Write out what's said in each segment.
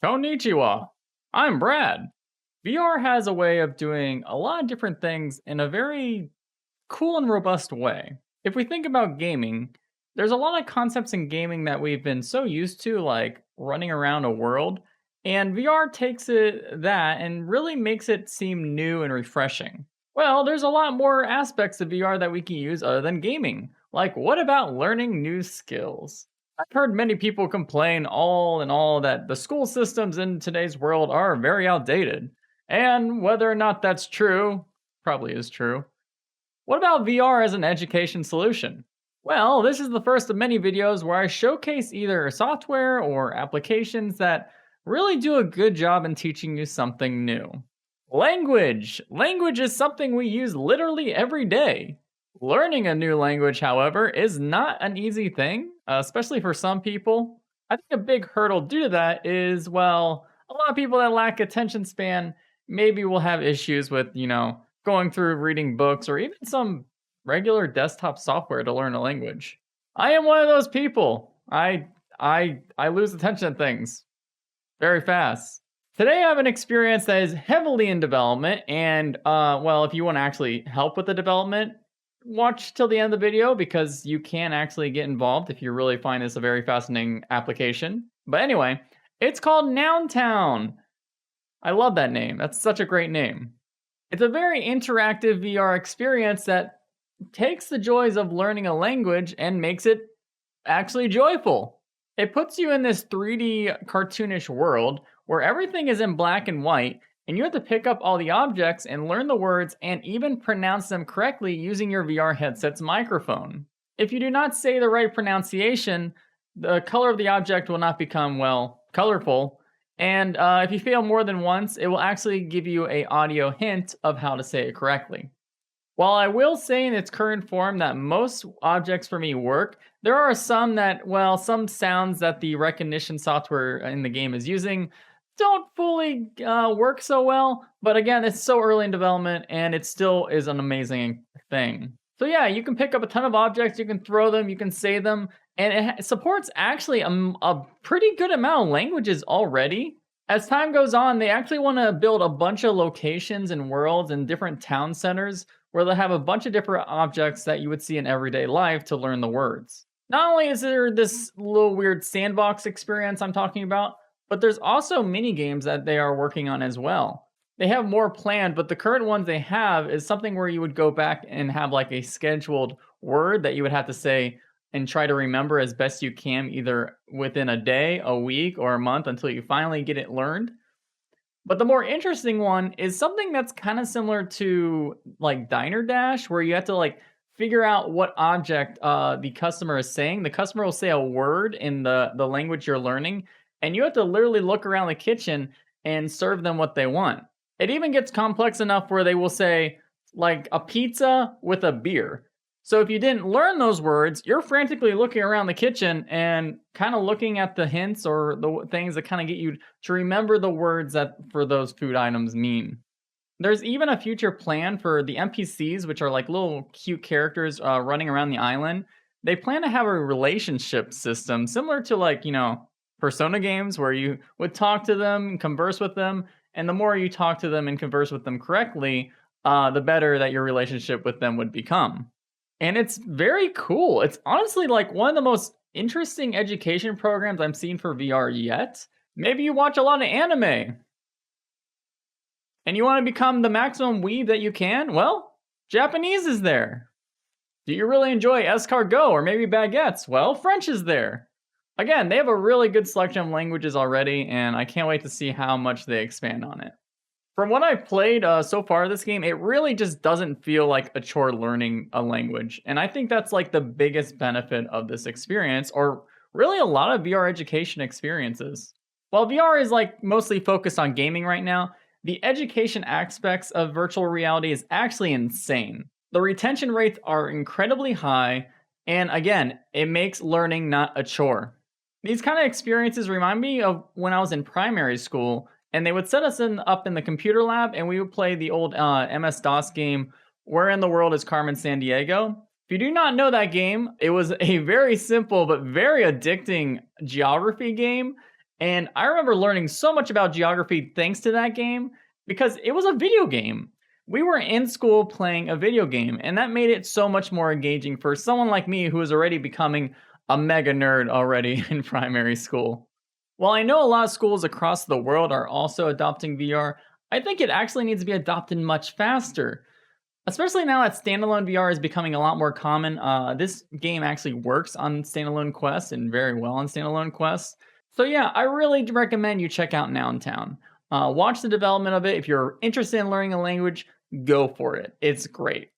Konnichiwa. I'm Brad. VR has a way of doing a lot of different things in a very cool and robust way. If we think about gaming, there's a lot of concepts in gaming that we've been so used to, like running around a world, and VR takes that and really makes it seem new and refreshing. Well, there's a lot more aspects of VR that we can use other than gaming. Like, what about learning new skills? I've heard many people complain all in all that the school systems in today's world are very outdated. And whether or not that's true, probably is true. What about VR as an education solution? Well, this is the first of many videos where I showcase either software or applications that really do a good job in teaching you something new. Language. Language is something we use literally every day. Learning a new language, however, is not an easy thing, especially for some people. I think a big hurdle due to that is, well, a lot of people that lack attention span maybe will have issues with, going through reading books or even some regular desktop software to learn a language. I am one of those people. I lose attention to things very fast. Today, I have an experience that is heavily in development, and well, if you want to actually help with the development, watch till the end of the video because you can actually get involved if you really find this a very fascinating application. But anyway, it's called Noun Town. I love that name. That's such a great name. It's a very interactive VR experience that takes the joys of learning a language and makes it actually joyful. It puts you in this 3D cartoonish world where everything is in black and white, and you have to pick up all the objects and learn the words and even pronounce them correctly using your VR headset's microphone. If you do not say the right pronunciation, the color of the object will not become, well, colorful. And if you fail more than once, it will actually give you an audio hint of how to say it correctly. While I will say in its current form that most objects for me work, there are some that, well, some sounds that the recognition software in the game is using don't fully work so well. But again, it's so early in development and it still is an amazing thing. So yeah, you can pick up a ton of objects, you can throw them, you can say them, and it supports actually a pretty good amount of languages already. As time goes on, they actually want to build a bunch of locations and worlds and different town centers where they'll have a bunch of different objects that you would see in everyday life to learn the words. Not only is there this little weird sandbox experience I'm talking about, but there's also mini games that they are working on as well. They have more planned, but the current ones they have is something where you would go back and have like a scheduled word that you would have to say and try to remember as best you can, either within a day, a week, or a month until you finally get it learned. But the more interesting one is something that's kind of similar to like Diner Dash, where you have to like figure out what object the customer is saying. The customer will say a word in the language you're learning, and you have to literally look around the kitchen and serve them what they want. It even gets complex enough where they will say like a pizza with a beer. So if you didn't learn those words, you're frantically looking around the kitchen and kind of looking at the hints or the things that kind of get you to remember the words that for those food items mean. There's even a future plan for the NPCs, which are like little cute characters running around the island. They plan to have a relationship system similar to like, Persona games where you would talk to them, converse with them, and the more you talk to them and converse with them correctly, the better that your relationship with them would become. And it's very cool. It's honestly like one of the most interesting education programs I'm seeing for VR yet. Maybe you watch a lot of anime and you want to become the maximum weeb that you can. Well, Japanese is there. Do you really enjoy escargot or maybe baguettes? Well, French is there. Again, they have a really good selection of languages already, and I can't wait to see how much they expand on it. From what I've played so far this game, it really just doesn't feel like a chore learning a language. And I think that's like the biggest benefit of this experience, or really a lot of VR education experiences. While VR is like mostly focused on gaming right now, the education aspects of virtual reality is actually insane. The retention rates are incredibly high, and again, it makes learning not a chore. These kind of experiences remind me of when I was in primary school, and they would set us up in the computer lab, and we would play the old MS-DOS game, Where in the World is Carmen Sandiego? If you do not know that game, it was a very simple but very addicting geography game, And I remember learning so much about geography thanks to that game because it was a video game. We were in school playing a video game, and that made it so much more engaging for someone like me who was already becoming a mega nerd already in primary school. While I know a lot of schools across the world are also adopting VR, I think it actually needs to be adopted much faster. Especially now that standalone VR is becoming a lot more common. This game actually works on standalone quests and very well on standalone quests. So yeah, I really recommend you check out Noun Town. Watch the development of it. If you're interested in learning a language, go for it. It's great.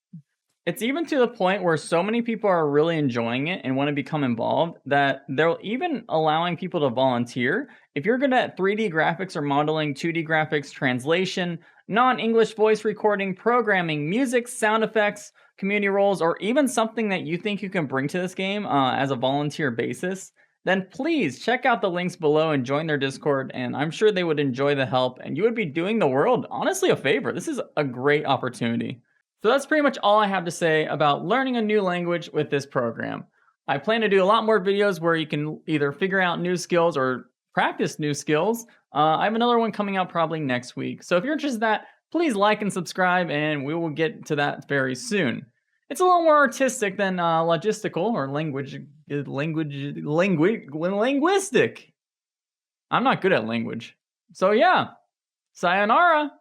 It's even to the point where so many people are really enjoying it and want to become involved that they're even allowing people to volunteer. If you're good at 3D graphics or modeling, 2D graphics, translation, non English voice recording, programming, music, sound effects, community roles, or even something that you think you can bring to this game as a volunteer basis, then please check out the links below and join their Discord. And I'm sure they would enjoy the help and you would be doing the world honestly a favor. This is a great opportunity. So that's pretty much all I have to say about learning a new language with this program. I plan to do a lot more videos where you can either figure out new skills or practice new skills. I have another one coming out probably next week. So if you're interested in that, please like and subscribe, and we will get to that very soon. It's a little more artistic than logistical or linguistic. I'm not good at language. So yeah, sayonara.